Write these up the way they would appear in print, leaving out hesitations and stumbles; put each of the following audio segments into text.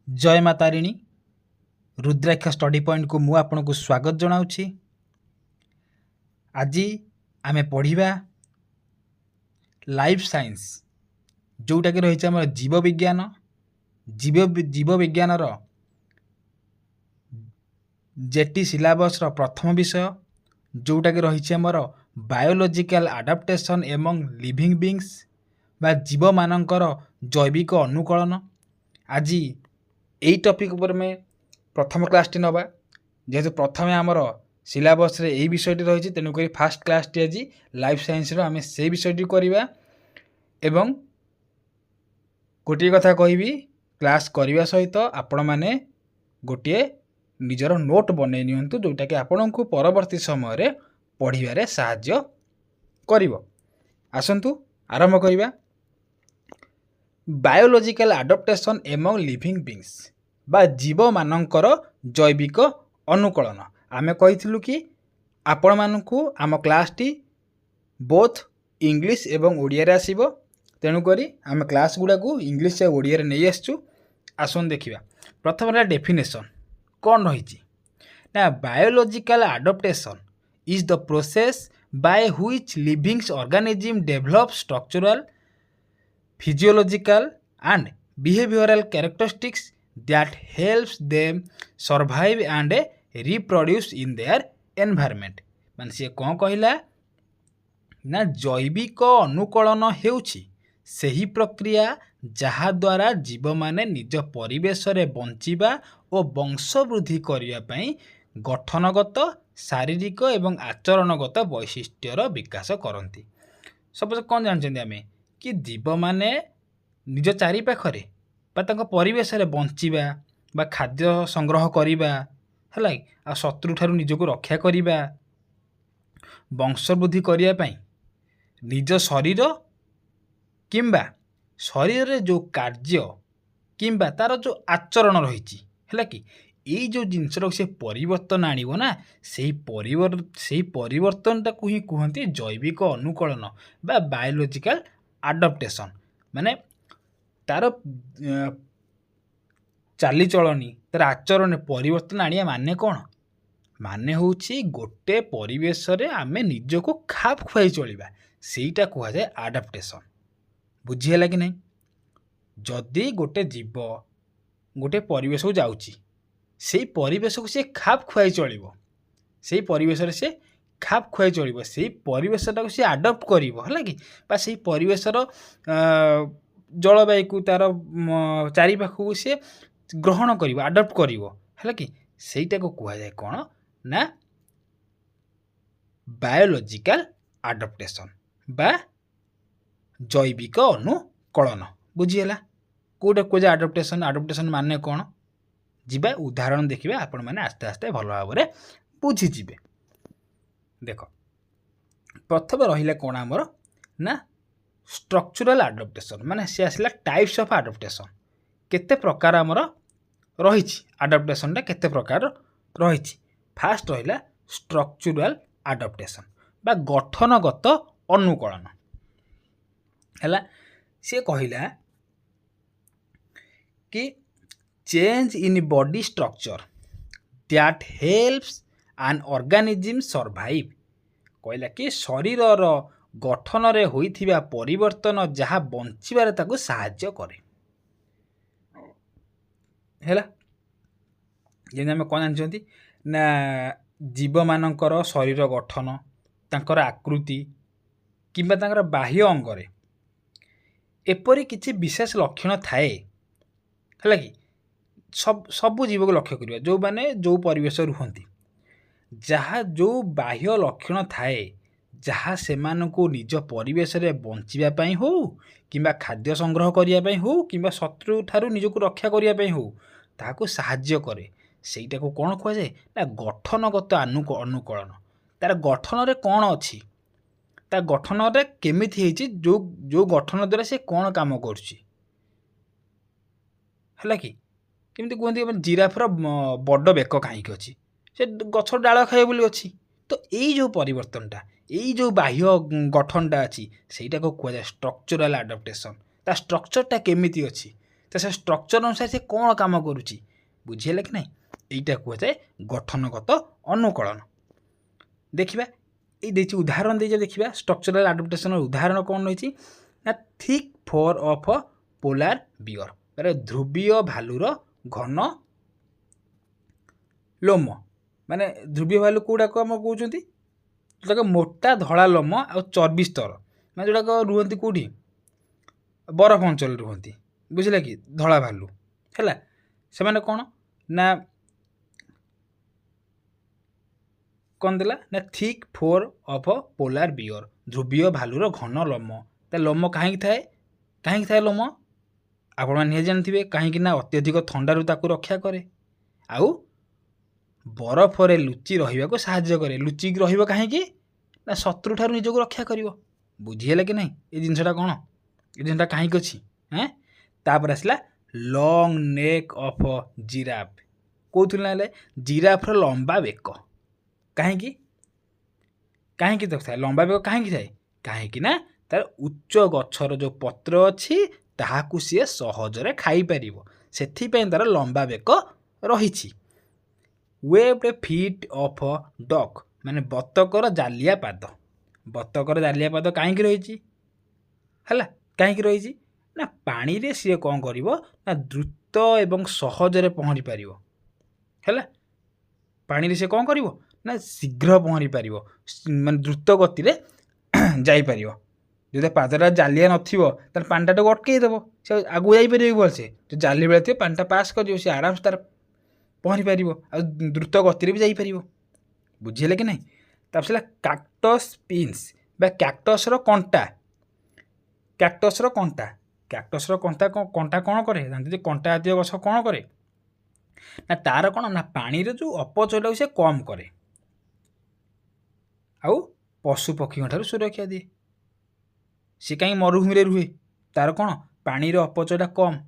जय माँ तारिणी रुद्राक्ष study point को मु आपनको स्वागत जनाऊँगी। आज आमे पढ़िबा लाइफ साइंस जोटा कि रही आम जीव विज्ञान जीव विज्ञान जेटी सिलेबस प्रथम विषय जोटा कि रही आमर बायोलॉजिकल आडाप्टेशन एवं लिविंग बीइंग्स बा जीव मानकर जैविक अनुकूलन। आज यही टॉपिक पर मैं प्रथम क्लासटी नवा जेहेतु प्रथम आमर सिलेबस रे यही विषयटी रही तेणुक फास्ट क्लासटी आज लाइफ साइंस आम से विषयटी करवा एवं गोटे कथा कहबी क्लास करने सहित आपण मैंने गोटे निजर नोट बनै नियंतु जोटा कि आपण को परवर्ती समय रे पढ़िबारे साहाय्य करिवो। आसंतु आरंभ करवा बायोलॉजिकल आडाप्टेशन एवं लिविंग बीइंग्स बा जीव मानकर जैविक अनुकूलन। आमे कहिथिलु कि आपण मानकु आम क्लासटी बोथ इंग्लिश एवं ओडिया रे आसीबो तेणु करी आम क्लास गुडा को इंग्लिश से ओडिया रे नै आसचु। आसन देखिबा प्रथम रा डेफिनेशन कौन रही ना biological adaptation is the process by which living organism develop structural physiological and behavioral characteristics that helps them survive and reproduce in their environment। मान से कौन कहला ना जैविक अनुकूलन हेउछि सही प्रक्रिया जहा द्वारा जीव माने निज परिवेश रे बंचिबा और वंशवृद्धि करिया पई गठनगत शारीरिक एवं आचरणगत वैशिष्ट्यर विकास करती। सब कौन जानते आमे कि जीव माने निज चारि पाखरे बा तांको परिवेश रे बंचिबा बा खाद्य संग्रह करिबा हला आ शत्रु ठारू निजको रक्षा करिबा वंशवृद्धि करिया पई निज शरीर किंबा शरीर रे जो कार्य किंबा तार जो आचरण रही है कि यही जो जिनसर से परिवर्तन आणिबो ना सेही परिवर्तन टाकू ही कहते जैविक अनुकूलन बा बायोलॉजिकल आडाप्टेशन। माने तार चालीचलनी तार आचरण परिवर्तन आनिया माने कौन माने होछि गोटे परिवेश रे आमे निजको खाप खुआई चलिबा सेटा कह जाए आडाप्टेशन। बुझीला कि नहीं? जदि गोटे जीव गोटे परिवेश को जाउची सेही परिवेश को से खाप खुआई चलिबो सेही परिवेश रे से खाप खुआई चलिबो सेही परिवेशटा को से आडप्ट करिवो हला कि बा सेही परिवेशर जलवायु को तार चारि पाखु से ग्रहण करिवो आडप्ट करिवो हला कि सेहीटा को कह जाए कौन ना बायोलॉजिकल आडाप्टेशन बा जैविक अनुकूलन। बुझीला कोटा को आडाप्टेशन आडाप्टेशन माने कौन जीवा उदाहरण देखिए आपण मैंने आस्ते आस्ते भल भाव में बुझीजे। देख प्रथम रहा कौन आमर ना स्ट्रक्चरल आडाप्टेशन माने सी आसला टाइप्स ऑफ आडाप्टेशन केते प्रकार आमर रही आडाप्टेशन केते प्रकार रही। फास्ट रहा स्ट्रक्चरल आडाप्टेशन बा गठनगत अनुकूलन है सी कहला कि change in body structure that helps an organism survive. कहला कि शरीर गठन रे होइथिबा परिवर्तन जहाँ बंचिबारे ताको सहाय्य करे हैला। जेन हम कोन जानछंती ना जीव मानकर शरीर गठन तांकर आकृति किंबा तांकर बाह्य अंगरे एपरी किछि विशेष लक्षण थाए हैला कि सबू जीव को लक्ष्य करिया जो माने जो परिवेश रुहंती जहाँ जो बाह्य लक्षण थाए जहाँ से मानको निज परिवेश रे बंचिबा पई हो किंबा खाद्य संग्रह करिया पई हो किंबा शत्रु ठारू निजको रक्षा करिया पई हो ताको सहाय्य करे सेटा को कोन कह जाए ना गठनगत अनुकूलन। तार गठन रे कोन अछि ता गठन रे केमिति हेछि जो जो गठन द्वारा से कोन काम करछि हैला कि केमती कहते जिराफर बड़ बेक कहीं अच्छी से गछ डाल खाए बोली अच्छी तो यही जो परिवर्तनटा यही जो बाह्य गठनटा अच्छी सेटा को कह जाए स्ट्रक्चरल आडाप्टेशन। ता स्ट्रक्चरटा केमिति अच्छी तो से स्ट्रक्चर अनुसार से कौन काम करुच्ची बुझीगला कि ना यहीटा कहुए गठनगत अनुकलन। देखा ये उदाहरण दे देखा स्ट्रक्चरल आडप्टेशन उदाहरण कौन रही ना thick fur of polar bear माने ध्रुवीय भालुर घन लोम माने ध्रुवीय भालू कौटाक आम कहते जोटाक मोटा धड़ा लोम आ चर्बी स्तर माने जोटाक रुहति कौटी बरफ अंचल रुहति बुझिला कि धड़ा भालू है से मैंने कौन ना कौन देला ना thick four of polar beer ध्रुवीय भालुर घन लोम ता लोम कहीं थाए लोम आपण मैंने जानते कहीं अत्यधिक थंडारू ताकू रक्षा करे आउ बरफरे लुचि रहा साहाय्य करे लुचि रही कहीं ना शत्रु ठार निजक रक्षा कर बुझीगला कि नहीं ये जिनसा कौन ये जिनटा कहीं अच्छी हाँ तापर आसला लंग नेक ऑफ जिराफ कौन ना जिराफर लंबा बेक कहीं कहीं तो थाए लंबा बेक कहीं थाए कहीं ना तार उच्च गछर जो पत्र अच्छी ताहाकू सी सहजरे खाई पारिबो सेथिपई तार लंबा बेक रही। वेब्ड फीट ऑफ डक माने बतकर जालिया पाद कहीं रही है कहीं रही ना पानी रे सी कौन कर ना द्रुत एवं सहजरे पहरी पार है पानी रे सी कौन कर ना शीघ्र पहरी पार माने द्रुत गति जापर जो पादटा जालिया नथिबो तार पानीटा तो अटकईदेव से आगू जापर भलसे जो जाली बेले थे पानीटा पास कर सी आराम से तार पहरी पार आ द्रुत गति भी जापर बुझीगला कि नहीं। तापर कैक्टस पिन्स बा कैक्टसर कंटा कैक्टसर कंटा कंटा कौन करे जानते कंटा जातीय गछ कौन करे ना तार कौन ना पानी जो अपचयटा से कम करे आउ पशु पक्षी ठार सुरक्षा दिए सी कहीं मरुभूमि रुहे तार कौन पानी अपचयटा कम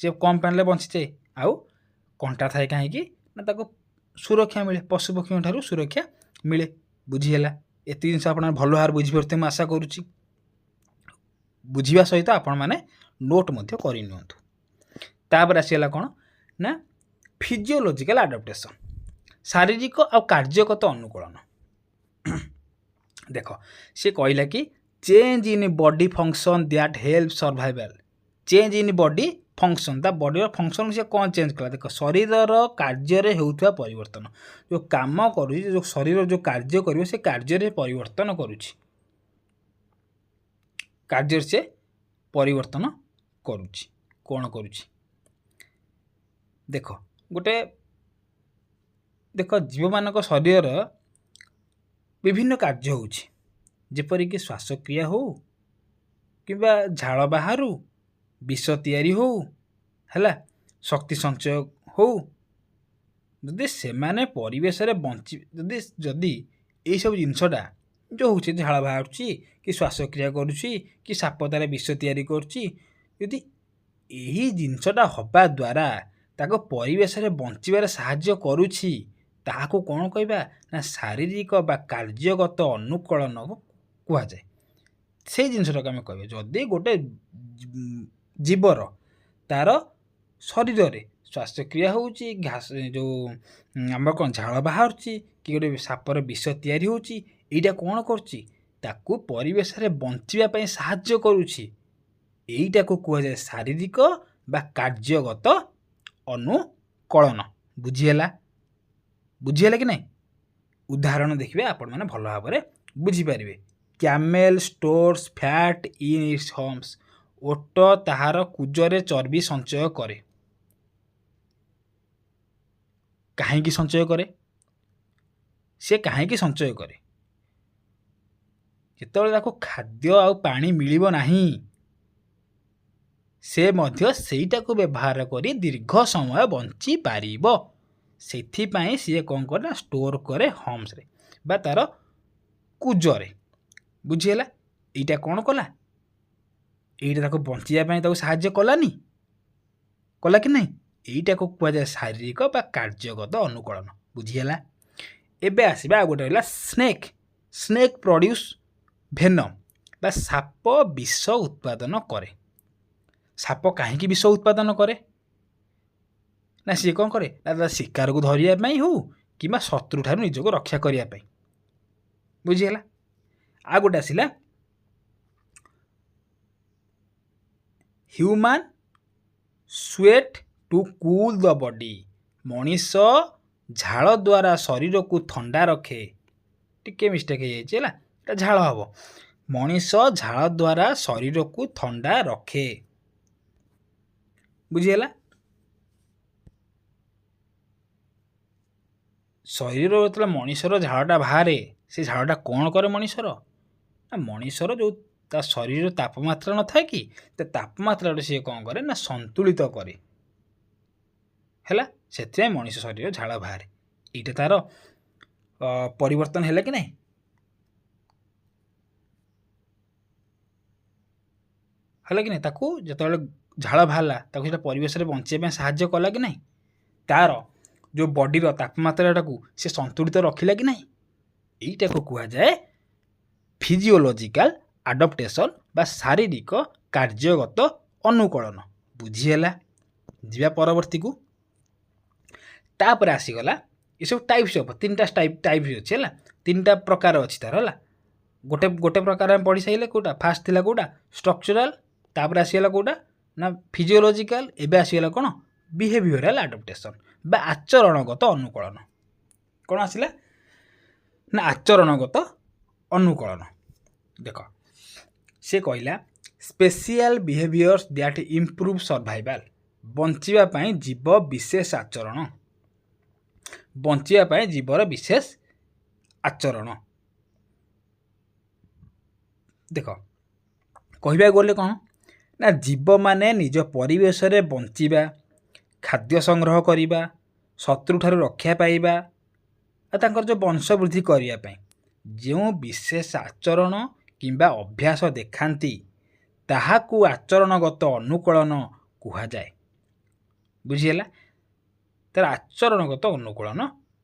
सी कम पानी बंची जाए आउ कंटा थाए कहीं ना सुरक्षा मिले पशु पक्षी ठार सुरक्षा मिले बुझीगला ये जिन आप भल भाव बुझीपे मुझे आशा करुच्ची बुझा सहित आपण मैंने नोट तापर आसीगला कौन ना फिजियोलॉजिकल आडप्टेशन शारीरिक आ कार्यगत अनुकूलन। देख सी कहला कि change in body function that help survival change in body function ता बॉडी फंक्शन से कौन चेंज कला देख शरीर कार्य होता परिवर्तन जो काम करुच्ची जो शरीर जो कार्य कर से कार्य परिवर्तन करुच्ची कार्य से परिवर्तन करुच्ची कौन करुच्ची देख गोटे देख जीव मान शरीर विभिन्न कार्य होउछि जेपरिक श्वासक्रिया हो कि झाड़ बाहर विष तैयारी हो है शक्ति संचय हो जदि से माने परिवेश रे बंची जदि जदि यही सब जिनसटा जो हो झाड़ बाहर कि श्वासक्रिया करुच्ची कि साप तार विष तैयारी करुच्ची यदि यही जिनसटा हवा द्वारा ताको परिवेश रे बंचीबार साहाय्य करुच्ची ताहाको कौन कहबा ना शारीरिक बा कार्यगत अनुकूलन कह जाए से जिनसटा आम कह जदि गोटे जीवर तार शरीर में श्वासक्रिया होउची घास जो आम कौन झाड़ बाहर कि गोटे सापर विष तैयारी होउची एटा कौन करुच्ची ताकू परिवेश रे बंचीबा साहाय्य करुच्ची एईटा को कह जाए शारीरिक बा कार्यगत अनुकूलन बुझीगला कि नहीं। उदाहरण देखिए आपण मैंने भल भाव में बुझीपारे camel stores fat in its humps ओट ताहार कुजरे चर्बी संचय करे कहीं संचय करे से कहीं संचय करे जिते खाद्य आ पानी मिलिबो नाही से मध्य सेटा को व्यवहार करी दीर्घ समय बंची पारिबो सेथिपाई सी कौन करे स्टोर करे होम्स रे बा तार कुजरे बुझीगला एटा कौन कला एटा बंचापी साहाय्य कलानी कला कि नहीं एटा को कह जाए शारीरिक बा कार्यगत अनुकूलन बुझीगला। एबे आसीबा आ गोटे स्नेक स्नेक प्रोड्यूस भेनम बा साप विष उत्पादन करे ସାପ କାହିଁକି ବିଷ ଉତ୍ପାଦନ କରେ? ନା ସିଏ କ'ଣ କରେ? ନା ତା ଶିକାରକୁ ଧରିବା ପାଇଁ ହଉ କିମ୍ବା ଶତ୍ରୁଠାରୁ ନିଜକୁ ରକ୍ଷା କରିବା ପାଇଁ। ବୁଝିଗଲା? ଆଉ ଗୋଟେ ଆସିଲା human sweat to cool the body. ମଣିଷ ଝାଳ ଦ୍ୱାରା ଶରୀରକୁ ଥଣ୍ଡା ରଖେ। ଟିକେ ମିଷ୍ଟେକ୍ ହେଇଯାଇଛି ହେଲା, ଏଟା ଝାଳ ହବ। ମଣିଷ ଝାଳ ଦ୍ୱାରା ଶରୀରକୁ ଥଣ୍ଡା ରଖେ। ବୁଝିଗଲା? ଶରୀର ଯେତେବେଳେ ମଣିଷର ଝାଳଟା ବାହାରେ, ସେ ଝାଳଟା କ'ଣ କରେ ମଣିଷର? ନା ମଣିଷର ଯେଉଁ ତା ଶରୀରର ତାପମାତ୍ରା ନଥାଏ କି, ତା ତାପମାତ୍ରାଟା ସିଏ କ'ଣ କରେ? ନା ସନ୍ତୁଳିତ କରେ। ହେଲା, ସେଥିପାଇଁ ମଣିଷ ଶରୀର ଝାଳ ବାହାରେ। ଏଇଟା ତାର ପରିବର୍ତ୍ତନ ହେଲା କି ନାହିଁ? ହେଲା କି ନାହିଁ? ତାକୁ ଯେତେବେଳେ ଝାଳ ବାହାରିଲା ତାକୁ ସେଟା ପରିବେଶରେ ବଞ୍ଚିବା ପାଇଁ ସାହାଯ୍ୟ କଲା କି ନାହିଁ? ତାର ଯେଉଁ ବଡ଼ିର ତାପମାତ୍ରାଟାକୁ ସେ ସନ୍ତୁଳିତ ରଖିଲା କି ନାହିଁ? ଏଇଟାକୁ କୁହାଯାଏ ଫିଜିଓଲୋଜିକାଲ ଆଡପ୍ଟେସନ୍ ବା ଶାରୀରିକ କାର୍ଯ୍ୟଗତ ଅନୁକୂଳନ। ବୁଝିହେଲା? ଯିବା ପରବର୍ତ୍ତୀକୁ। ତାପରେ ଆସିଗଲା ଏସବୁ ଟାଇପ୍ସ ଅଫ୍, ତିନିଟା ଟାଇପ୍ସ ଅଛି ହେଲା, ତିନିଟା ପ୍ରକାର ଅଛି ତାର ହେଲା। ଗୋଟେ ପ୍ରକାର ଆମେ ପଢ଼ି ସାରିଲେ, କେଉଁଟା ଫାଷ୍ଟ ଥିଲା କେଉଁଟା? ଷ୍ଟ୍ରକ୍ଚରାଲ। ତାପରେ ଆସିଗଲା କେଉଁଟା? ନା ଫିଜିଓଲୋଜିକାଲ। ଏବେ ଆସିଗଲା କ'ଣ? ବିହେଭିଅରାଲ ଆଡପ୍ଟେସନ୍ ବା ଆଚରଣଗତ ଅନୁକୂଳନ। କ'ଣ ଆସିଲା? ନା ଆଚରଣଗତ ଅନୁକୂଳନ। ଦେଖ, ସେ କହିଲା ସ୍ପେସିଆଲ ବିହେଭିଅର୍ସ ଦ୍ୟାଟ୍ ଇମ୍ପ୍ରୁଭ୍ ସର୍ଭାଇଭାଲ। ବଞ୍ଚିବା ପାଇଁ ଜୀବ ବିଶେଷ ଆଚରଣ। ବଞ୍ଚିବା ପାଇଁ ଜୀବର ବିଶେଷ ଆଚରଣ। ଦେଖ, କହିବାକୁ ଗଲେ କ'ଣ? ନା ଜୀବମାନେ ନିଜ ପରିବେଶରେ ବଞ୍ଚିବା, ଖାଦ୍ୟ ସଂଗ୍ରହ କରିବା, ଶତ୍ରୁଠାରୁ ରକ୍ଷା ପାଇବା ଆଉ ତାଙ୍କର ଯେଉଁ ବଂଶବୃଦ୍ଧି କରିବା ପାଇଁ ଯେଉଁ ବିଶେଷ ଆଚରଣ କିମ୍ବା ଅଭ୍ୟାସ ଦେଖାନ୍ତି ତାହାକୁ ଆଚରଣଗତ ଅନୁକୂଳନ କୁହାଯାଏ। ବୁଝିହେଲା? ତାର ଆଚରଣଗତ ଅନୁକୂଳନ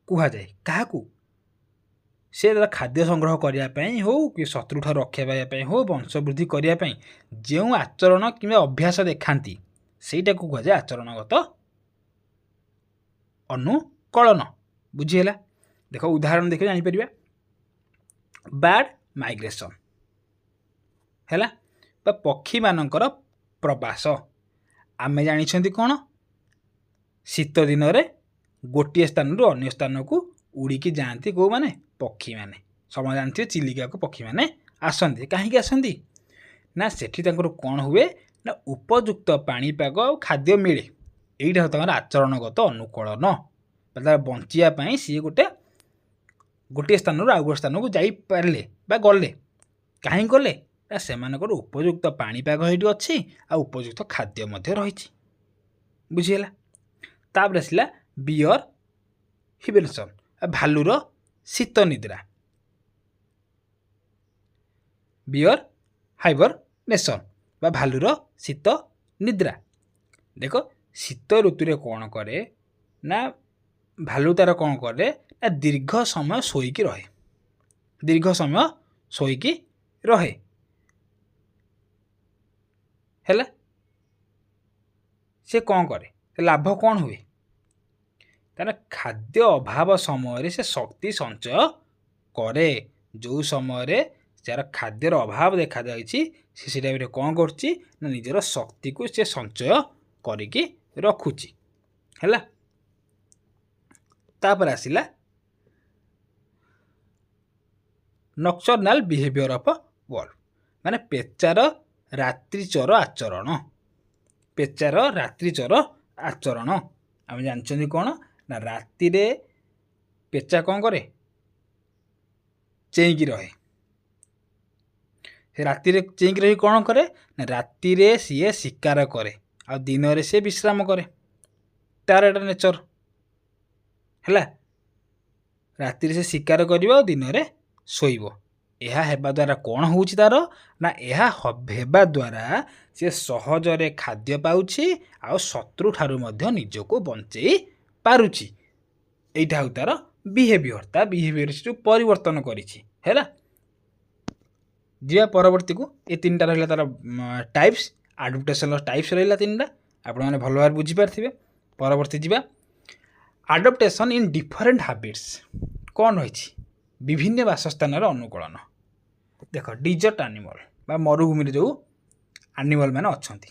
କୁହାଯାଏ। କାହାକୁ? ସେ ଖାଦ୍ୟ ସଂଗ୍ରହ କରିବା ପାଇଁ ହଉ କି ଶତ୍ରୁଠାରୁ ରକ୍ଷା ପାଇବା ପାଇଁ ହଉ, ବଂଶବୃଦ୍ଧି କରିବା ପାଇଁ ଯେଉଁ ଆଚରଣ କିମ୍ବା ଅଭ୍ୟାସ ଦେଖାନ୍ତି ସେଇଟାକୁ କୁହାଯାଏ ଆଚରଣଗତ ଅନୁକୂଳନ। ବୁଝିହେଲା? ଦେଖ, ଉଦାହରଣ ଦେଖି ଜାଣିପାରିବା। ବାର୍ଡ ମାଇଗ୍ରେସନ୍ ହେଲା, ବା ପକ୍ଷୀମାନଙ୍କର ପ୍ରବାସ। ଆମେ ଜାଣିଛନ୍ତି କ'ଣ? ଶୀତ ଦିନରେ ଗୋଟିଏ ସ୍ଥାନରୁ ଅନ୍ୟ ସ୍ଥାନକୁ ଉଡ଼ିକି ଯାଆନ୍ତି କେଉଁମାନେ? ପକ୍ଷୀମାନେ। ସମସ୍ତେ ଜାଣିଥିବେ ଚିଲିକାକୁ ପକ୍ଷୀମାନେ ଆସନ୍ତି। କାହିଁକି ଆସନ୍ତି? ନା ସେଠି ତାଙ୍କର କ'ଣ ହୁଏ? ନା ଉପଯୁକ୍ତ ପାଣିପାଗ ଆଉ ଖାଦ୍ୟ ମିଳେ। ଏଇଟା ତାଙ୍କର ଆଚରଣଗତ ଅନୁକୂଳନ। ତାର ବଞ୍ଚିବା ପାଇଁ ସିଏ ଗୋଟିଏ ସ୍ଥାନରୁ ଆଉ ଗୋଟେ ସ୍ଥାନକୁ ଯାଇପାରିଲେ ବା ଗଲେ। କାହିଁ ଗଲେ? ନା ସେମାନଙ୍କର ଉପଯୁକ୍ତ ପାଣିପାଗ ସେଇଠି ଅଛି ଆଉ ଉପଯୁକ୍ତ ଖାଦ୍ୟ ମଧ୍ୟ ରହିଛି। ବୁଝିହେଲା? ତାପରେ ଆସିଲା ବିୟର ହିବେର୍ନେସନ୍, ଭାଲୁର ଶୀତ ନିଦ୍ରା। ବିୟର ହାଇବରନେସନ୍ ବା ଭାଲୁର ଶୀତ ନିଦ୍ରା। ଦେଖ, ଶୀତ ଋତୁରେ କ'ଣ କରେ? ନା ଭାଲୁ ତାର କ'ଣ କରେ? ନା ଦୀର୍ଘ ସମୟ ଶୋଇକି ରହେ। ଦୀର୍ଘ ସମୟ ଶୋଇକି ରହେ। ହେଲା, ସେ କ'ଣ କରେ? ଲାଭ କ'ଣ ହୁଏ? ତାର ଖାଦ୍ୟ ଅଭାବ ସମୟରେ ସେ ଶକ୍ତି ସଞ୍ଚୟ କରେ। ଯେଉଁ ସମୟରେ ଯାହାର ଖାଦ୍ୟର ଅଭାବ ଦେଖାଯାଇଛି ସେ ସେ ଟାଇମରେ କ'ଣ କରୁଛି? ନା ନିଜର ଶକ୍ତିକୁ ସେ ସଞ୍ଚୟ କରିକି ରଖୁଛି। ହେଲା, ତାପରେ ଆସିଲା ନକ୍ଟର୍ନାଲ ବିହେଭିଅର ଅଫ୍ ୱଲ୍ଫ, ମାନେ ପେଚାର ରାତ୍ରିଚର ଆଚରଣ। ପେଚାର ରାତ୍ରିଚର ଆଚରଣ ଆମେ ଜାଣିଛନ୍ତି କ'ଣ? ନା ରାତିରେ ପେଚା କ'ଣ କରେ? ଚେଇଁକି ରହେ। ସେ ରାତିରେ ଚେଇଁକି ରହି କ'ଣ କରେ? ନା ରାତିରେ ସିଏ ଶିକାର କରେ ଆଉ ଦିନରେ ସିଏ ବିଶ୍ରାମ କରେ। ତାର ଏଟା ନେଚର। ହେଲା, ରାତିରେ ସେ ଶିକାର କରିବ ଆଉ ଦିନରେ ଶୋଇବ। ଏହା ହେବା ଦ୍ୱାରା କ'ଣ ହେଉଛି ତାର? ନା ଏହା ହେବା ଦ୍ୱାରା ସେ ସହଜରେ ଖାଦ୍ୟ ପାଉଛି ଆଉ ଶତ୍ରୁଠାରୁ ମଧ୍ୟ ନିଜକୁ ବଞ୍ଚେଇ ପାରୁଛି। ଏଇଟା ହେଉଛି ତାର ବିହେଭିଅର। ତା ବିହେଭିଅର ସେ ଯେଉଁ ପରିବର୍ତ୍ତନ କରିଛି। ହେଲା, ଯିବା ପରବର୍ତ୍ତୀକୁ। ଏ ତିନିଟା ରହିଲା ତାର ଟାଇପ୍ସ। ଆଡପ୍ଟେସନ୍ର ଟାଇପ୍ସ ରହିଲା 3ଟା, ଆପଣମାନେ ଭଲ ଭାବରେ ବୁଝିପାରିଥିବେ। ପରବର୍ତ୍ତୀ ଯିବା, ଆଡପ୍ଟେସନ୍ ଇନ୍ ଡିଫରେଣ୍ଟ ହାବିଟ୍ସ। କ'ଣ ରହିଛି? ବିଭିନ୍ନ ବାସସ୍ଥାନର ଅନୁକୂଳନ। ଦେଖ, ଡିଜର୍ଟ ଆନିମଲ୍ ବା ମରୁଭୂମିରେ ଯେଉଁ ଆନିମଲ୍ ମାନେ ଅଛନ୍ତି,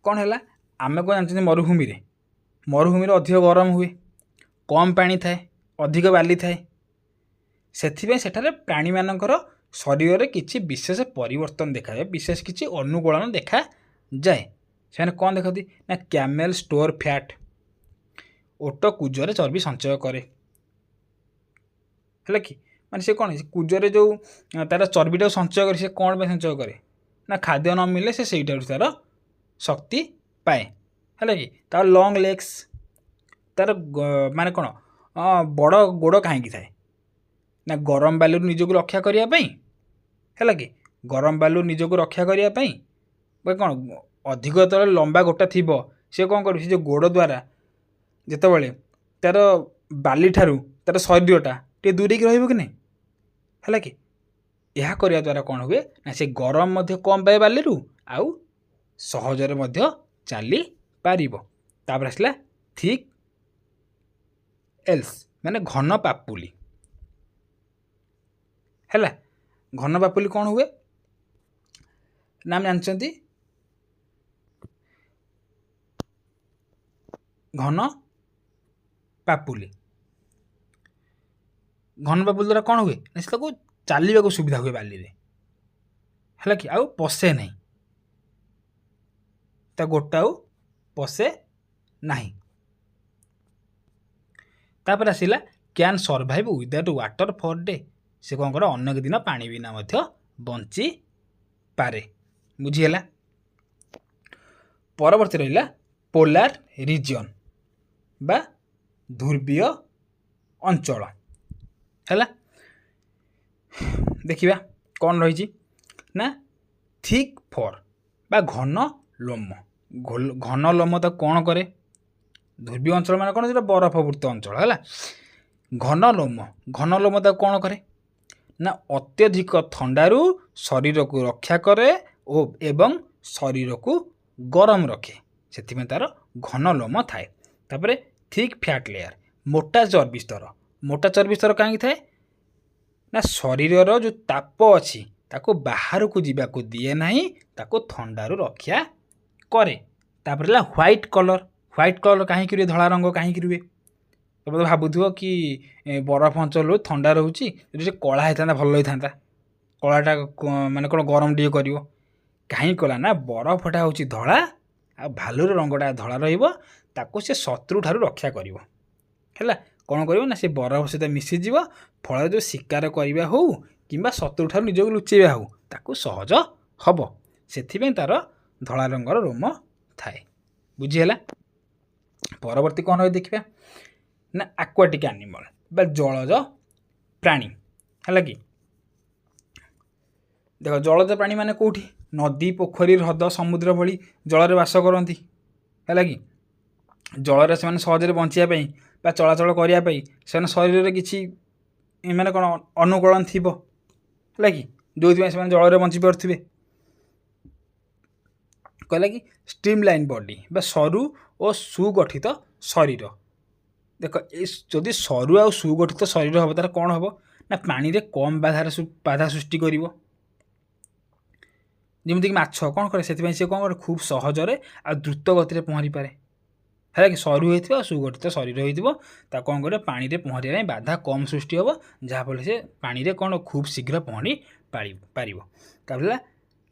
କ'ଣ ହେଲା? ଆମେ କ'ଣ ଜାଣିଛନ୍ତି? ମରୁଭୂମିରେ ଅଧିକ ଗରମ ହୁଏ, କମ୍ ପାଣି ଥାଏ, ଅଧିକ ବାଲି ଥାଏ। ସେଥିପାଇଁ ସେଠାରେ ପ୍ରାଣୀମାନଙ୍କର ଶରୀରରେ କିଛି ବିଶେଷ ପରିବର୍ତ୍ତନ ଦେଖାଯାଏ, ବିଶେଷ କିଛି ଅନୁକୂଳନ ଦେଖାଯାଏ। ସେମାନେ କ'ଣ ଦେଖନ୍ତି ନା କ୍ୟାମେଲ୍ ଷ୍ଟୋର ଫ୍ୟାଟ୍, ଓଟ କୁଜରେ ଚର୍ବି ସଞ୍ଚୟ କରେ। ହେଲା କି, ମାନେ ସେ କ'ଣ କୁଜରେ ଯେଉଁ ତା'ର ଚର୍ବିଟାକୁ ସଞ୍ଚୟ କରେ, ସେ କ'ଣ ପାଇଁ ସଞ୍ଚୟ କରେ ନା ଖାଦ୍ୟ ନ ମିଳିଲେ ସେ ସେଇଟାରୁ ତା'ର ଶକ୍ତି ପାଏ। ହେଲା କି, ତା'ର ଲଙ୍ଗ୍ ଲେଗ୍ସ, ତା'ର ମାନେ କ'ଣ ବଡ଼ ଗୋଡ଼ କାହିଁକି ଥାଏ ନା ଗରମ ବାଲୁରୁ ନିଜକୁ ରକ୍ଷା କରିବା ପାଇଁ। ହେଲା କି, ଗରମ ବାଲୁରୁ ନିଜକୁ ରକ୍ଷା କରିବା ପାଇଁ ବା କ'ଣ ଅଧିକ ଯେତେବେଳେ ଲମ୍ବା ଗୋଟା ଥିବ, ସେ କ'ଣ କରିବ? ସେ ଯେଉଁ ଗୋଡ଼ ଦ୍ୱାରା ଯେତେବେଳେ ତା'ର ବାଲିଠାରୁ ତା'ର ଶରୀରଟା ଟିକେ ଦୂରେଇକି ରହିବ କି ନାହିଁ। ହେଲା କି, ଏହା କରିବା ଦ୍ୱାରା କ'ଣ ହୁଏ ନା ସେ ଗରମ ମଧ୍ୟ କମ୍ ପାଏ ବାଲିରୁ, ଆଉ ସହଜରେ ମଧ୍ୟ ଚାଲିପାରିବ। ତାପରେ ଆସିଲା ଥିକ୍ ଏଲ୍ସ, ମାନେ ଘନ ପାପୁଲି। ହେଲା, ଘନ ପାପୁଲି କ'ଣ ହୁଏ ନା ଆମେ ଜାଣିଛନ୍ତି ଘନ ପାପୁଲି ଦ୍ୱାରା କ'ଣ ହୁଏ ନା ସେ ତାକୁ ଚାଲିବାକୁ ସୁବିଧା ହୁଏ ବାଲିରେ। ହେଲା କି, ଆଉ ପଶେ ନାହିଁ, ତା ଗୋଟା ଆଉ ପଶେ ନାହିଁ। ତାପରେ ଆସିଲା can survive without water for day. ସେ କ'ଣ କରେ? ଅନେକ ଦିନ ପାଣି ବିନା ମଧ୍ୟ ବଞ୍ଚିପାରେ। ବୁଝିହେଲା। ପରବର୍ତ୍ତୀ ରହିଲା ପୋଲାର ରିଜିଅନ୍ ବା ଧ୍ରୁବୀୟ ଅଞ୍ଚଳ। ହେଲା, ଦେଖିବା କ'ଣ ରହିଛି ନା ଥିକ୍ ଫର୍ ବା ଘନ ଲୋମ। ଘନ ଲୋମ ତାକୁ କ'ଣ କରେ? ଧ୍ରୁବୀୟ ଅଞ୍ଚଳ ମାନେ କ'ଣ? ସେଟା ବରଫବୃତ ଅଞ୍ଚଳ। ହେଲା, ଘନ ଲୋମ ତାକୁ କ'ଣ କରେ ନା ଅତ୍ୟଧିକ ଥଣ୍ଡାରୁ ଶରୀରକୁ ରକ୍ଷା କରେ ଏବଂ ଶରୀରକୁ ଗରମ ରଖେ। ସେଥିପାଇଁ ତା'ର ଘନ ଲୋମ ଥାଏ। ତାପରେ ଥିକ୍ ଫ୍ୟାଟ୍ ଲେୟାର, ମୋଟା ଚର୍ବି ସ୍ତର। ମୋଟା ଚର୍ବି ସ୍ତର କାହିଁକି ଥାଏ ନା ଶରୀରର ଯେଉଁ ତାପ ଅଛି ତାକୁ ବାହାରକୁ ଯିବାକୁ ଦିଏ ନାହିଁ, ତାକୁ ଥଣ୍ଡାରୁ ରକ୍ଷା କରେ। ତାପରେ ହେଲା ହ୍ୱାଇଟ୍ କଲର୍ କାହିଁକି ରୁହେ? ଧଳା ରଙ୍ଗ କାହିଁକି ରୁହେ? ତମେ ତ ଭାବୁଥିବ କି ବରଫ ଅଞ୍ଚଳରୁ ଥଣ୍ଡା ରହୁଛି, ଯଦି ସେ କଳା ହେଇଥାନ୍ତା ଭଲ ହେଇଥାନ୍ତା। କଳାଟା ମାନେ କ'ଣ ଗରମ ଟିକେ କରିବ। କାହିଁକି କଳା ନା ବରଫଟା ହେଉଛି ଧଳା, ଆଉ ଭାଲୁର ରଙ୍ଗଟା ଧଳା ରହିବ, ତାକୁ ସେ ଶତ୍ରୁଠାରୁ ରକ୍ଷା କରିବ। ହେଲା, କ'ଣ କରିବ ନା ସେ ବରଫ ସହିତ ମିଶିଯିବ, ଫଳରେ ଯେଉଁ ଶିକାର କରିବା ହେଉ କିମ୍ବା ଶତ୍ରୁଠାରୁ ନିଜକୁ ଲୁଚେଇବା ହେଉ ତାକୁ ସହଜ ହେବ। ସେଥିପାଇଁ ତା'ର ଧଳା ରଙ୍ଗର ରୋମ ଥାଏ। ବୁଝିହେଲା। ପରବର୍ତ୍ତୀ କ'ଣ ରହି ଦେଖିବା ନା ଆକ୍ୱାଟିକ୍ ଆନିମଲ୍ ବା ଜଳଜ ପ୍ରାଣୀ। ହେଲା କି, ଦେଖ ଜଳଜ ପ୍ରାଣୀ ମାନେ କେଉଁଠି? ନଦୀ, ପୋଖରୀ, ହ୍ରଦ, ସମୁଦ୍ର ଭଳି ଜଳରେ ବାସ କରନ୍ତି। ହେଲା କି, ଜଳରେ ସେମାନେ ସହଜରେ ବଞ୍ଚିବା ପାଇଁ ବା ଚଳାଚଳ କରିବା ପାଇଁ ସେମାନେ ଶରୀରରେ କିଛି ମାନେ କ'ଣ ଅନୁକୂଳନ ଥିବ। ହେଲା କି, ଯେଉଁଥିପାଇଁ ସେମାନେ ଜଳରେ ବଞ୍ଚି ପାରୁଥିବେ। କହିଲା କି ଷ୍ଟ୍ରିମ୍ ଲାଇନ୍ ବଡି ବା ସରୁ ଓ ସୁଗଠିତ ଶରୀର। ଦେଖ, ଯଦି ସରୁ ଆଉ ସୁଗଠିତ ଶରୀର ହେବ ତାର କ'ଣ ହେବ ନା ପାଣିରେ କମ୍ ବାଧା ସୃଷ୍ଟି କରିବ। ଯେମିତିକି ମାଛ କ'ଣ କରେ? ସେଥିପାଇଁ ସେ କ'ଣ କରେ? ଖୁବ୍ ସହଜରେ ଆଉ ଦ୍ରୁତ ଗତିରେ ପହଁରିପାରେ। ହେଲା କି, ସରୁ ହୋଇଥିବ ଆଉ ସୁଗଠିତ ଶରୀର ହୋଇଥିବ, ତାକୁ କ'ଣ କରିବ? ପାଣିରେ ପହଁରିବା ପାଇଁ ବାଧା କମ୍ ସୃଷ୍ଟି ହେବ, ଯାହାଫଳରେ ସେ ପାଣିରେ କ'ଣ ଖୁବ୍ ଶୀଘ୍ର ପହଁରି ପାରିବ। ତାପରେ ହେଲା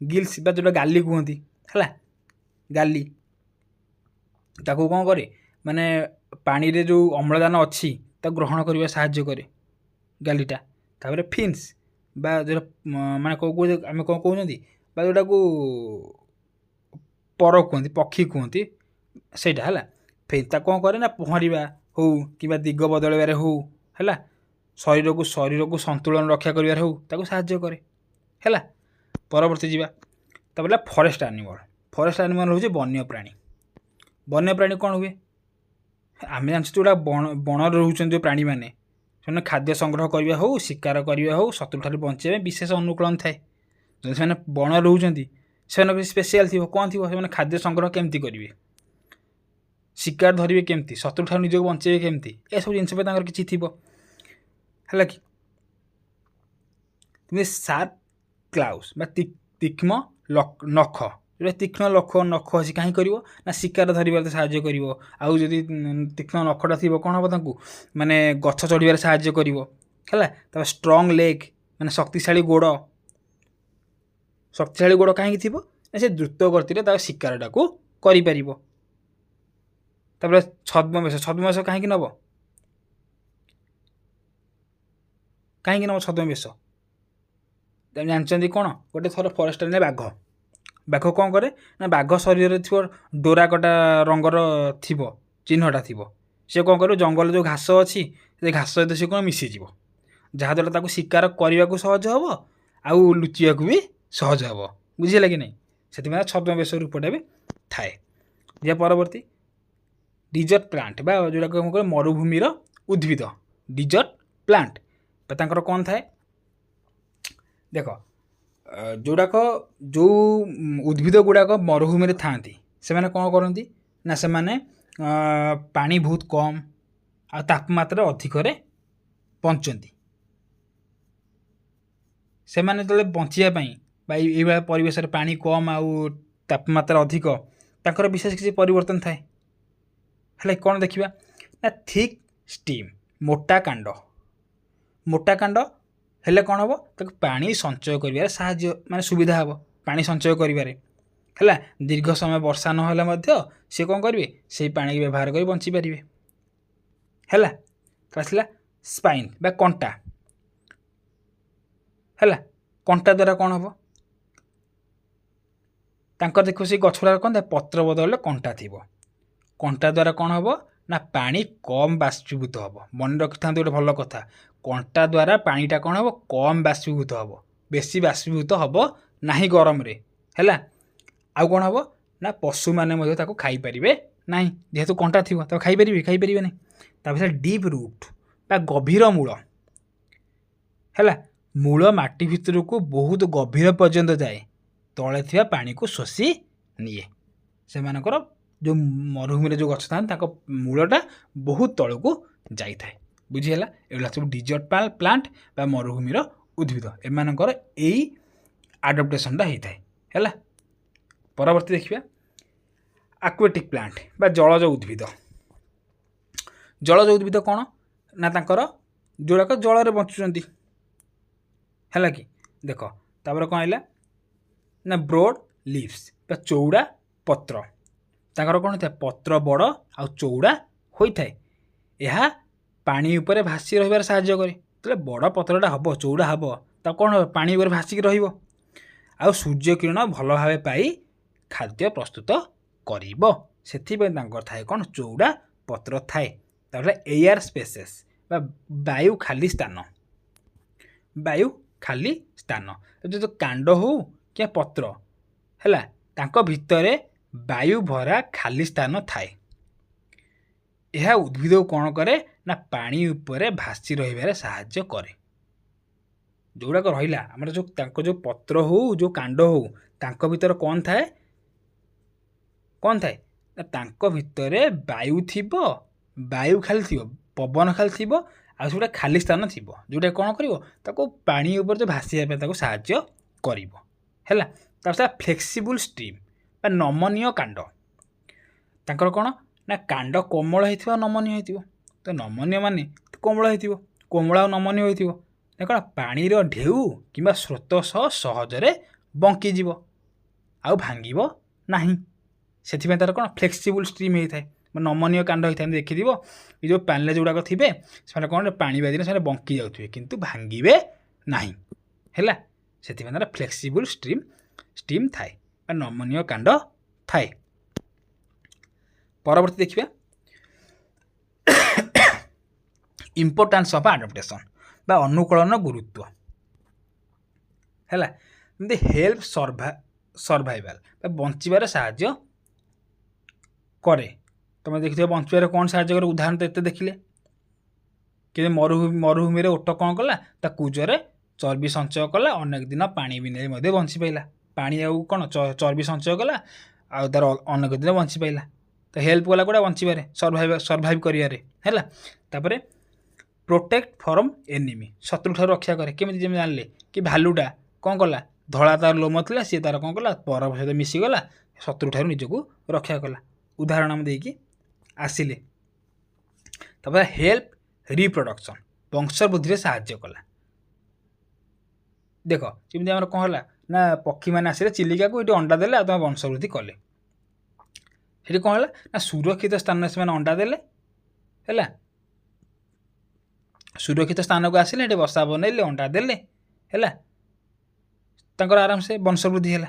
ଗିଲ୍ସ ବା ଯେଉଁଟା ଗାଲି କୁହନ୍ତି। ହେଲା, ଗାଲି ତାକୁ କ'ଣ କରେ? ମାନେ ପାଣିରେ ଯେଉଁ ଅମ୍ଳଜାନ ଅଛି ତାକୁ ଗ୍ରହଣ କରିବା ସାହାଯ୍ୟ କରେ ଗାଲିଟା। ତାପରେ ଫିନ୍ସ ବା ଯେଉଁଟା ମାନେ ଆମେ କ'ଣ କହୁଛନ୍ତି ବା ଯେଉଁଟାକୁ ପର କୁହନ୍ତି, ପକ୍ଷୀ କୁହନ୍ତି, ସେଇଟା। ହେଲା, ତାକୁ କ'ଣ କରେ ନା ପହଁରିବା ହେଉ କିମ୍ବା ଦିଗ ବଦଳାଇବାରେ ହେଉ, ହେଲା, ଶରୀରକୁ ସନ୍ତୁଳନ ରକ୍ଷା କରିବାରେ ହେଉ ତାକୁ ସାହାଯ୍ୟ କରେ। ହେଲା, ପରବର୍ତ୍ତୀ ଯିବା। ତାପରେ ହେଲା ଫରେଷ୍ଟ ଆନିମଲ୍ ହେଉଛି ବନ୍ୟପ୍ରାଣୀ। ବନ୍ୟପ୍ରାଣୀ କ'ଣ ହୁଏ? ଆମେ ଜାଣିଛୁ ଯେଉଁଟା ବଣରେ ରହୁଛନ୍ତି ଯେଉଁ ପ୍ରାଣୀମାନେ, ସେମାନେ ଖାଦ୍ୟ ସଂଗ୍ରହ କରିବା ହେଉ, ଶିକାର କରିବା ହେଉ, ଶତ୍ରୁଠାରୁ ବଞ୍ଚିବା ପାଇଁ ବିଶେଷ ଅନୁକୂଳନ ଥାଏ। ଯଦି ସେମାନେ ବଣରେ ରହୁଛନ୍ତି ସେମାନଙ୍କ ସ୍ପେଶିଆଲ ଥିବ କ'ଣ ଥିବ, ସେମାନେ ଖାଦ୍ୟ ସଂଗ୍ରହ କେମିତି କରିବେ, ଶିକାର ଧରିବେ କେମିତି, ଶତ୍ରୁ ଠାରୁ ନିଜକୁ ବଞ୍ଚେଇବେ କେମିତି, ଏସବୁ ଜିନିଷ ପାଇଁ ତାଙ୍କର କିଛି ଥିବ। ହେଲା କି ଯେମିତି ସାର୍ପ କ୍ଲାଉସ୍ ବା ତୀକ୍ଷ୍ମ ନଖ, ଯେଉଁଟା ତୀକ୍ଷ୍ଣ ନଖ ଅଛି କାହିଁ କରିବ ନା ଶିକାର ଧରିବାରେ ସାହାଯ୍ୟ କରିବ। ଆଉ ଯଦି ତୀକ୍ଷ୍ଣ ନଖଟା ଥିବ କ'ଣ ହେବ, ତାଙ୍କୁ ମାନେ ଗଛ ଚଢ଼ିବାରେ ସାହାଯ୍ୟ କରିବ। ହେଲା, ତାପରେ ଷ୍ଟ୍ରଙ୍ଗ ଲେଗ୍ ମାନେ ଶକ୍ତିଶାଳୀ ଗୋଡ଼ କାହିଁକି ଥିବ ନା ସେ ଦ୍ରୁତ ଗତିରେ ତା ଶିକାରଟାକୁ କରିପାରିବ। ତାପରେ ଛଦ୍ମବେଶ କାହିଁକି ନେବ ଛଦ୍ମବେଶ ଜାଣିଛନ୍ତି କ'ଣ? ଗୋଟେ ଥର ଫରେଷ୍ଟ ରେ ବାଘ କ'ଣ କରେ ନା ବାଘ ଶରୀରରେ ଥିବ ଡୋରାକଟା ରଙ୍ଗର ଥିବ ଚିହ୍ନଟା ଥିବ, ସେ କ'ଣ କରିବ ଜଙ୍ଗଲରେ ଯେଉଁ ଘାସ ଅଛି ସେ ଘାସ ସହିତ ସେ କ'ଣ ମିଶିଯିବ, ଯାହାଦ୍ୱାରା ତାକୁ ଶିକାର କରିବାକୁ ସହଜ ହେବ ଆଉ ଲୁଚିବାକୁ ବି ସହଜ ହେବ। ବୁଝିହେଲା କି ନାହିଁ? ସେଥିପାଇଁ ଛଦ୍ମବେଶ ରୂପଟା ବି ଥାଏ। ଏହା ପରବର୍ତ୍ତୀ ଡିଜର୍ଟ ପ୍ଲାଣ୍ଟ ବା ଯେଉଁଟାକୁ କ'ଣ କରେ ମରୁଭୂମିର ଉଦ୍ଭିଦ। ଡିଜର୍ଟ ପ୍ଲାଣ୍ଟ ବା ତାଙ୍କର କ'ଣ ଥାଏ ଦେଖ, ଯେଉଁ ଉଦ୍ଭିଦ ଗୁଡ଼ାକ ମରୁଭୂମିରେ ଥାଆନ୍ତି ସେମାନେ କ'ଣ କରନ୍ତି ନା ସେମାନେ ପାଣି ବହୁତ କମ୍ ଆଉ ତାପମାତ୍ରା ଅଧିକରେ ବଞ୍ଚନ୍ତି। ସେମାନେ ଯେତେବେଳେ ବଞ୍ଚିବା ପାଇଁ ବା ଏଇଭଳିଆ ପରିବେଶରେ ପାଣି କମ୍ ଆଉ ତାପମାତ୍ରା ଅଧିକ, ତାଙ୍କର ବିଶେଷ କିଛି ପରିବର୍ତ୍ତନ ଥାଏ। ହେଲେ କ'ଣ ଦେଖିବା ନା ଥିକ୍ ଷ୍ଟିମ୍ ମୋଟା କାଣ୍ଡ ହେଲେ କ'ଣ ହେବ, ତାକୁ ପାଣି ସଞ୍ଚୟ କରିବାରେ ସାହାଯ୍ୟ ମାନେ ସୁବିଧା ହେବ ପାଣି ସଞ୍ଚୟ କରିବାରେ। ହେଲା, ଦୀର୍ଘ ସମୟ ବର୍ଷା ନହେଲେ ମଧ୍ୟ ସେ କ'ଣ କରିବେ ସେଇ ପାଣିକି ବ୍ୟବହାର କରି ବଞ୍ଚିପାରିବେ। ହେଲା, ଆସିଲା ସ୍ପାଇନ୍ ବା କଣ୍ଟା। ହେଲା, କଣ୍ଟା ଦ୍ୱାରା କ'ଣ ହେବ, ତାଙ୍କର ଦେଖିବ ସେଇ ଗଛଗୁଡ଼ାକ କ'ଣ ଥାଏ ପତ୍ର ବଦଳରେ କଣ୍ଟା ଥିବ। କଣ୍ଟା ଦ୍ୱାରା କ'ଣ ହେବ ନା ପାଣି କମ୍ ବାଷ୍ପୀଭୂତ ହେବ। ମନେ ରଖିଥାନ୍ତୁ ଗୋଟେ ଭଲ କଥା, କଣ୍ଟା ଦ୍ୱାରା ପାଣିଟା କ'ଣ ହେବ କମ୍ ବାଷ୍ପୀଭୂତ ହେବ, ବେଶୀ ବାଷ୍ପୀଭୂତ ହେବ ନାହିଁ ଗରମରେ। ହେଲା, ଆଉ କ'ଣ ହେବ ନା ପଶୁମାନେ ମଧ୍ୟ ତାକୁ ଖାଇପାରିବେ ନାହିଁ, ଯେହେତୁ କଣ୍ଟା ଥିବ ତାକୁ ଖାଇପାରିବେ ନାହିଁ। ତାପରେ ଡିପ୍ ରୁଟ୍ ବା ଗଭୀର ମୂଳ। ହେଲା, ମୂଳ ମାଟି ଭିତରକୁ ବହୁତ ଗଭୀର ପର୍ଯ୍ୟନ୍ତ ଯାଏ, ତଳେ ଥିବା ପାଣିକୁ ଶୋଷି ନିଏ। ସେମାନଙ୍କର ଯେଉଁ ମରୁଭୂମିରେ ଯେଉଁ ଗଛ ଥାନ୍ତି ତାଙ୍କ ମୂଳଟା ବହୁତ ତଳକୁ ଯାଇଥାଏ। ବୁଝିହେଲା, ଏଗୁଡ଼ା ସବୁ ଡିଜର୍ଟ ପ୍ଲାଣ୍ଟ ବା ମରୁଭୂମିର ଉଦ୍ଭିଦ, ଏମାନଙ୍କର ଏଇ ଆଡପ୍ଟେସନଟା ହେଇଥାଏ। ହେଲା, ପରବର୍ତ୍ତୀ ଦେଖିବା ଆକ୍ୱାଟିକ୍ ପ୍ଲାଣ୍ଟ ବା ଜଳଜ ଉଦ୍ଭିଦ। ଜଳଜ ଉଦ୍ଭିଦ କ'ଣ ନା ତାଙ୍କର ଯେଉଁଗୁଡ଼ାକ ଜଳରେ ବଞ୍ଚୁଛନ୍ତି। ହେଲା କି ଦେଖ, ତାପରେ କ'ଣ ହେଲା ନା ବ୍ରୋଡ୍ ଲିଭ୍ସ ବା ଚଉଡ଼ା ପତ୍ର। ତାଙ୍କର କ'ଣ ହୋଇଥାଏ ପତ୍ର ବଡ଼ ଆଉ ଚଉଡ଼ା ହୋଇଥାଏ। ଏହା ପାଣି ଉପରେ ଭାସି ରହିବାରେ ସାହାଯ୍ୟ କରେ। ଯେତେବେଳେ ବଡ଼ ପତ୍ରଟା ହେବ ଚଉଡ଼ା ହେବ ତାକୁ କ'ଣ ହେବ ପାଣି ଉପରେ ଭାସିକି ରହିବ ଆଉ ସୂର୍ଯ୍ୟ କିରଣ ଭଲ ଭାବେ ପାଇ ଖାଦ୍ୟ ପ୍ରସ୍ତୁତ କରିବ। ସେଥିପାଇଁ ତାଙ୍କର ଥାଏ କ'ଣ ଚଉଡ଼ା ପତ୍ର ଥାଏ। ତାପରେ ଏୟାର ସ୍ପେସେସ୍ ବା ବାୟୁ ଖାଲି ସ୍ଥାନ, ଯଦି କାଣ୍ଡ ହେଉ କି ପତ୍ର, ହେଲା ତାଙ୍କ ଭିତରେ ବାୟୁ ଭରା ଖାଲି ସ୍ଥାନ ଥାଏ। ଏହା ଉଦ୍ଭିଦକୁ କ'ଣ କରେ ନା ପାଣି ଉପରେ ଭାସି ରହିବାରେ ସାହାଯ୍ୟ କରେ। ଯେଉଁଗୁଡ଼ାକ ରହିଲା ଆମର ତାଙ୍କ ଯେଉଁ ପତ୍ର ହେଉ ଯେଉଁ କାଣ୍ଡ ହେଉ ତାଙ୍କ ଭିତରେ କ'ଣ ଥାଏ ନା ତାଙ୍କ ଭିତରେ ବାୟୁ ଥିବ, ବାୟୁ ଖାଲି ଥିବ, ପବନ ଖାଲି ଥିବ ଆଉ ସେଗୁଡ଼ା ଖାଲି ସ୍ଥାନ ଥିବ, ଯେଉଁଟା କ'ଣ କରିବ ତାକୁ ପାଣି ଉପରେ ଯେଉଁ ଭାସିବା ପାଇଁ ତାକୁ ସାହାଯ୍ୟ କରିବ। ହେଲା, ତାପରେ ଫ୍ଲେକ୍ସିବୁଲ୍ ଷ୍ଟ୍ରିମ୍ ବା ନମନୀୟ କାଣ୍ଡ। ତାଙ୍କର କ'ଣ ନା କାଣ୍ଡ କୋମଳ ହେଇଥିବ ନମନୀୟ ହେଇଥିବ। ତ ନମନୀୟ ମାନେ କୋମଳ ହେଇଥିବ, କୋମଳ ଆଉ ନମନୀୟ ହୋଇଥିବ। କ'ଣ ପାଣିର ଢେଉ କିମ୍ବା ସ୍ରୋତ ସହ ସହଜରେ ବଙ୍କିଯିବ ଆଉ ଭାଙ୍ଗିବ ନାହିଁ। ସେଥିପାଇଁ ତାର କ'ଣ ଫ୍ଲେକ୍ସିବୁଲ୍ ଷ୍ଟ୍ରିମ୍ ହେଇଥାଏ, ନମନୀୟ କାଣ୍ଡ ହେଇଥାଏ। ଦେଖିଥିବ ଏ ଯେଉଁ ପାଣିରେ ଯେଉଁଗୁଡ଼ାକ ଥିବେ ସେମାନେ କ'ଣ ପାଣି ବାଜିଲେ ସେମାନେ ବଙ୍କି ଯାଉଥିବେ କିନ୍ତୁ ଭାଙ୍ଗିବେ ନାହିଁ। ହେଲା, ସେଥିପାଇଁ ତାର ଫ୍ଲେକ୍ସିବୁଲ୍ ଷ୍ଟ୍ରିମ୍ ଥାଏ ବା ନମନୀୟ କାଣ୍ଡ ଥାଏ। ପରବର୍ତ୍ତୀ ଦେଖିବା ଇମ୍ପୋର୍ଟାନ୍ସ ଅଫ୍ ଆଡପ୍ଟେସନ୍ ବା ଅନୁକୂଳନ ଗୁରୁତ୍ୱ। ହେଲା, ଯେମିତି ହେଲ୍ପ ସର୍ଭାଇଭାଲ ବା ବଞ୍ଚିବାରେ ସାହାଯ୍ୟ କରେ। ତୁମେ ଦେଖିଥିବ ବଞ୍ଚିବାରେ କ'ଣ ସାହାଯ୍ୟ କରେ, ଉଦାହରଣ ତ ଏତେ ଦେଖିଲେ। କିନ୍ତୁ ମରୁଭୂମିରେ ଓଟ କ'ଣ କଲା ତା କୁଜରେ ଚର୍ବି ସଞ୍ଚୟ କଲା, ଅନେକ ଦିନ ପାଣି ବିନା ମଧ୍ୟ ବଞ୍ଚି ପାରିଲା। ପାଣି ଆଉ କ'ଣ ଚର୍ବି ସଞ୍ଚୟ କଲା ଆଉ ତାର ଅନେକ ଦିନ ବଞ୍ଚି ପାଇଲା। ତ ହେଲ୍ପ କଲା କୋଉଟା ବଞ୍ଚିବାରେ, ସର୍ଭାଇଭ୍ କରିବାରେ ହେଲା। ତାପରେ ପ୍ରୋଟେକ୍ଟ ଫ୍ରମ୍ ଏନିମି, ଶତ୍ରୁଠାରୁ ରକ୍ଷା କରେ। କେମିତି ଯେମିତି ଜାଣିଲେ କି ଭାଲୁଟା କ'ଣ କଲା, ଧଳା ତାର ଲୋମ ଥିଲା, ସିଏ ତାର କ'ଣ କଲା ବରଫ ସହିତ ମିଶିଗଲା, ଶତ୍ରୁଠାରୁ ନିଜକୁ ରକ୍ଷା କଲା। ଉଦାହରଣ ଆମେ ଦେଇକି ଆସିଲେ। ତାପରେ ହେଲ୍ପ ରିପ୍ରଡକ୍ସନ୍, ବଂଶ ବୃଦ୍ଧିରେ ସାହାଯ୍ୟ କଲା। ଦେଖ ଯେମିତି ଆମର କ'ଣ ହେଲା ନା ପକ୍ଷୀମାନେ ଆସିଲେ ଚିଲିକାକୁ, ଏଠି ଅଣ୍ଡା ଦେଲେ ଆଉ ତୁମେ ବଂଶ ବୃଦ୍ଧି କଲେ। ସେଠି କ'ଣ ହେଲା ନା ସୁରକ୍ଷିତ ସ୍ଥାନରେ ସେମାନେ ଅଣ୍ଡା ଦେଲେ ହେଲା, ସୁରକ୍ଷିତ ସ୍ଥାନକୁ ଆସିଲେ, ଏଠି ବସା ବନେଇଲେ, ଅଣ୍ଡା ଦେଲେ ହେଲା, ତାଙ୍କର ଆରାମସେ ବଂଶ ବୃଦ୍ଧି ହେଲା।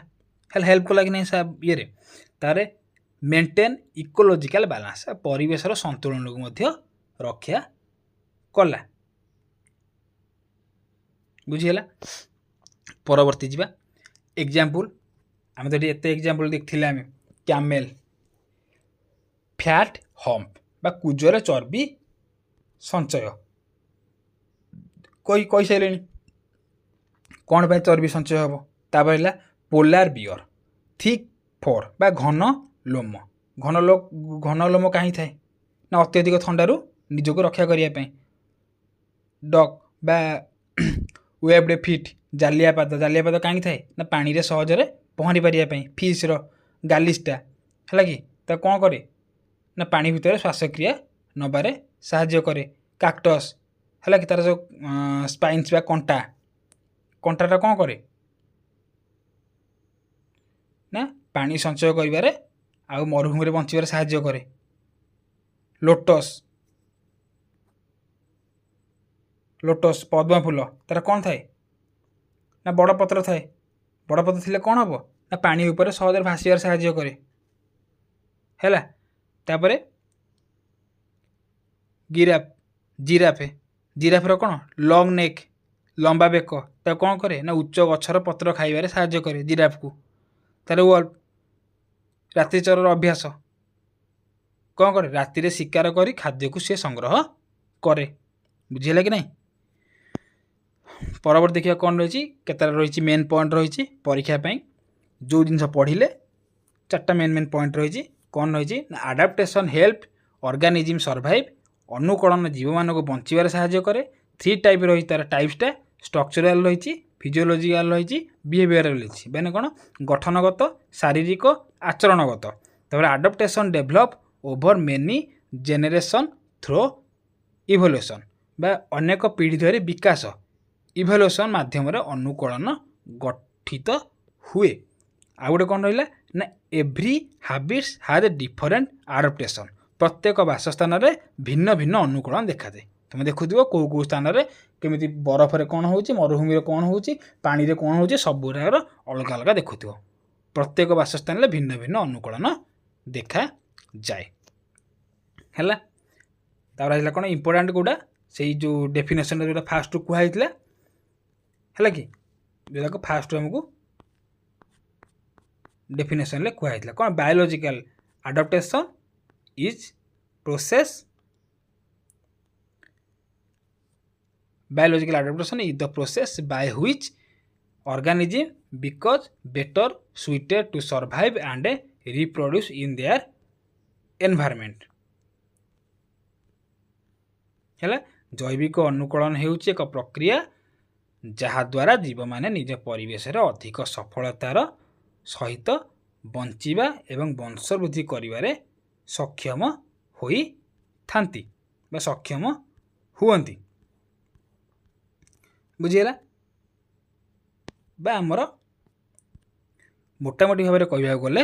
ହେଲ୍ପ କଲା କି ନାହିଁ ଇଏରେ। ତାପରେ ମେଣ୍ଟେନ୍ ଇକୋଲୋଜିକାଲ ବାଲାନ୍ସ, ପରିବେଶର ସନ୍ତୁଳନକୁ ମଧ୍ୟ ରକ୍ଷା କଲା। ବୁଝିହେଲା। ପରବର୍ତ୍ତୀ ଯିବା। ଏକ୍ଜାମ୍ପଲ୍, ଆମେ ତ ଏଠି ଏତେ ଏକ୍ଜାମ୍ପଲ୍ ଦେଖିଥିଲେ ଆମେ। କ୍ୟାମେଲ୍, ଫ୍ୟାଟ୍ ହମ୍ପ ବା କୁଜରେ ଚର୍ବି ସଞ୍ଚୟ କହିସାରିଲେଣି କ'ଣ ପାଇଁ ଚର୍ବି ସଞ୍ଚୟ ହେବ। ତାପରେ ହେଲା ପୋଲାର ବିୟର୍, ଥିକ୍ ଫର୍ ବା ଘନ ଲୋମ। ଘନ ଲୋମ କାହିଁ ଥାଏ ନା ଅତ୍ୟଧିକ ଥଣ୍ଡାରୁ ନିଜକୁ ରକ୍ଷା କରିବା ପାଇଁ। ଡକ୍ ବା ୱେବ୍ଡ ଫିଟ୍, ଜାଲିଆ ପାଦ କାହିଁକି ଥାଏ ନା ପାଣିରେ ସହଜରେ ପହଁରି ପାରିବା ପାଇଁ। ଫିସ୍ର ଗାଲିସ୍ଟା ହେଲା କି ତା କ'ଣ କରେ ନା ପାଣି ଭିତରେ ଶ୍ୱାସକ୍ରିୟା ନେବାରେ ସାହାଯ୍ୟ କରେ। କାକ୍ଟସ୍ ହେଲା କି ତାର ଯେଉଁ ସ୍ପାଇନ୍ସ ବା କଣ୍ଟାଟା କ'ଣ କରେ ନା ପାଣି ସଞ୍ଚୟ କରିବାରେ ଆଉ ମରୁଭୂମିରେ ବଞ୍ଚିବାରେ ସାହାଯ୍ୟ କରେ। ଲୋଟସ୍ ପଦ୍ମ ଫୁଲ ତାର କ'ଣ ଥାଏ ନା ବଡ଼ ପତ୍ର ଥାଏ। ବଡ଼ ପତ୍ର ଥିଲେ କ'ଣ ହେବ ନା ପାଣି ଉପରେ ସହଜରେ ଭାସିବାରେ ସାହାଯ୍ୟ କରେ ହେଲା। ତାପରେ ଜିରାଫର କ'ଣ ଲଙ୍ଗ ନେକ୍, ଲମ୍ବା ବେକ, ତାକୁ କ'ଣ କରେ ନା ଉଚ୍ଚ ଗଛର ପତ୍ର ଖାଇବାରେ ସାହାଯ୍ୟ କରେ ଜିରାଫକୁ। ତାର ୱଲ୍ଫ, ରାତ୍ରିଚରର ଅଭ୍ୟାସ, କ'ଣ କରେ ରାତିରେ ଶିକାର କରି ଖାଦ୍ୟକୁ ସେ ସଂଗ୍ରହ କରେ। ବୁଝିହେଲା କି ନାହିଁ। ପରବର୍ତ୍ତୀ ଦେଖିବା କ'ଣ ରହିଛି, କେତେଟା ରହିଛି ମେନ୍ ପଏଣ୍ଟ ରହିଛି ପରୀକ୍ଷା ପାଇଁ। ଯେଉଁ ଜିନିଷ ପଢ଼ିଲେ 4ଟା ମେନ୍ ପଏଣ୍ଟ ରହିଛି। କ'ଣ ରହିଛି ନା ଆଡାପ୍ଟେସନ୍ ହେଲ୍ପ ଅର୍ଗାନିଜିମ୍ ସର୍ଭାଇଭ୍, ଅନୁକଳନ ଜୀବମାନଙ୍କୁ ବଞ୍ଚିବାରେ ସାହାଯ୍ୟ କରେ। 3 ଟାଇପ୍ ରହିଛି, ତାର ଟାଇପ୍ସଟା ଷ୍ଟ୍ରକ୍ଚରାଲ ରହିଛି, ଫିଜିଓଲୋଜିକାଲ ରହିଛି, ବିହେଭିଅରାଲ ରହିଛି। ମାନେ କ'ଣ ଗଠନଗତ, ଶାରୀରିକ, ଆଚରଣଗତ। ତାପରେ adaptation develop over many generation throw evolution ବା ଅନେକ ପିଢ଼ି ଧରି ବିକାଶ, ଇଭଲ୍ୟୁସନ୍ ମାଧ୍ୟମରେ ଅନୁକଳନ ଗଠିତ ହୁଏ। ଆଉ ଗୋଟେ କ'ଣ ରହିଲା ନା every habits has A different adaptation, ପ୍ରତ୍ୟେକ ବାସସ୍ଥାନରେ ଭିନ୍ନ ଭିନ୍ନ ଅନୁକୂଳନ ଦେଖାଯାଏ। ତୁମେ ଦେଖୁଥିବ କେଉଁ ସ୍ଥାନରେ କେମିତି ବରଫରେ କ'ଣ ହେଉଛି, ମରୁଭୂମିରେ କ'ଣ ହେଉଛି, ପାଣିରେ କ'ଣ ହେଉଛି, ସବୁଗୁଡ଼ାକର ଅଲଗା ଅଲଗା ଦେଖୁଥିବ। ପ୍ରତ୍ୟେକ ବାସସ୍ଥାନରେ ଭିନ୍ନ ଭିନ୍ନ ଅନୁକୂଳନ ଦେଖାଯାଏ ହେଲା। ତାପରେ ଆସିଲା କ'ଣ ଇମ୍ପୋର୍ଟାଣ୍ଟ କେଉଁଟା, ସେଇ ଯେଉଁ ଡେଫିନେସନ୍ଟା ଯେଉଁଟା ଫାଷ୍ଟରୁ କୁହାଯାଇଥିଲା ହେଲା କି, ଯେଉଁଟାକୁ ଫାଷ୍ଟରୁ ଆମକୁ ଡେଫିନେସନ୍ରେ କୁହାଯାଇଥିଲା। କ'ଣ biological adaptation is process, biological adaptation is the process by which organism becomes better suited to survive and reproduce in their environment। ହେଲା, ଜୈବିକ ଅନୁକୂଳନ ହେଉଛି ଏକ ପ୍ରକ୍ରିୟା ଯାହାଦ୍ୱାରା ଜୀବମାନେ ନିଜ ପରିବେଶରେ ଅଧିକ ସଫଳତାର ସହିତ ବଞ୍ଚିବା ଏବଂ ବଂଶବୃଦ୍ଧି କରିବାରେ ସକ୍ଷମ ହୋଇଥାନ୍ତି ବା ସକ୍ଷମ ହୁଅନ୍ତି। ବୁଝିହେଲା। ବା ଆମର ମୋଟାମୋଟି ଭାବରେ କହିବାକୁ ଗଲେ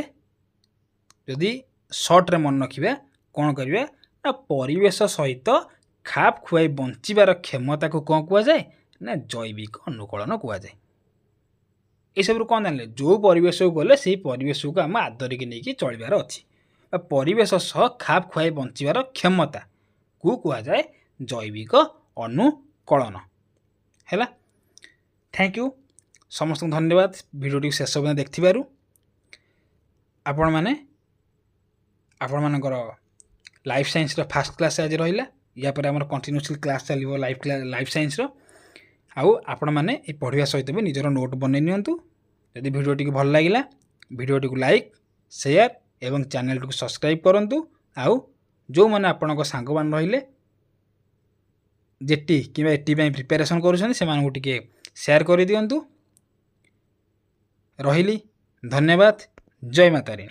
ଯଦି ସର୍ଟରେ ମନେ ରଖିବା କ'ଣ କରିବା ନା ପରିବେଶ ସହିତ ଖାପ ଖୁଆଇ ବଞ୍ଚିବାର କ୍ଷମତାକୁ କ'ଣ କୁହାଯାଏ ନା ଜୈବିକ ଅନୁକୂଳନ କୁହାଯାଏ। ଏସବୁରୁ କ'ଣ ଜାଣିଲେ, ଯେଉଁ ପରିବେଶକୁ ଗଲେ ସେଇ ପରିବେଶକୁ ଆମେ ଆଦରିକି ନେଇକି ଚଳିବାର ଅଛି ବା ପରିବେଶ ସହ ଖାପ ଖୁଆଇ ବଞ୍ଚିବାର କ୍ଷମତାକୁ କୁହାଯାଏ ଜୈବିକ ଅନୁକୂଳନ ହେଲା। ଥ୍ୟାଙ୍କ ୟୁ, ସମସ୍ତଙ୍କୁ ଧନ୍ୟବାଦ ଭିଡ଼ିଓଟିକୁ ଶେଷ ପର୍ଯ୍ୟନ୍ତ ଦେଖିଥିବାରୁ। ଆପଣମାନଙ୍କର ଲାଇଫ୍ ସାଇନ୍ସର ଫାର୍ଷ୍ଟ କ୍ଲାସ୍ ଆଜି ରହିଲା। ୟା ପରେ ଆମର କଣ୍ଟିନ୍ୟୁଅସ୍ଲି କ୍ଲାସ୍ ଚାଲିବ ଲାଇଫ୍ ସାଇନ୍ସର। ଆଉ ଆପଣମାନେ ଏ ପଢ଼ିବା ସହିତ ବି ନିଜର ନୋଟ୍ ବନେଇ ନିଅନ୍ତୁ। जदि भिडियोटी भल लगिला भिडियोटी लाइक शेयर एवं चैनल को सब्सक्राइब करंतु आउ जो मैंने आपण सांग मान रहिले जेटी कि एटी प्रिपेरेसन करूछन से मानकु टिके शेयर कर दियंतु। रहिली धन्यवाद। जय माता री।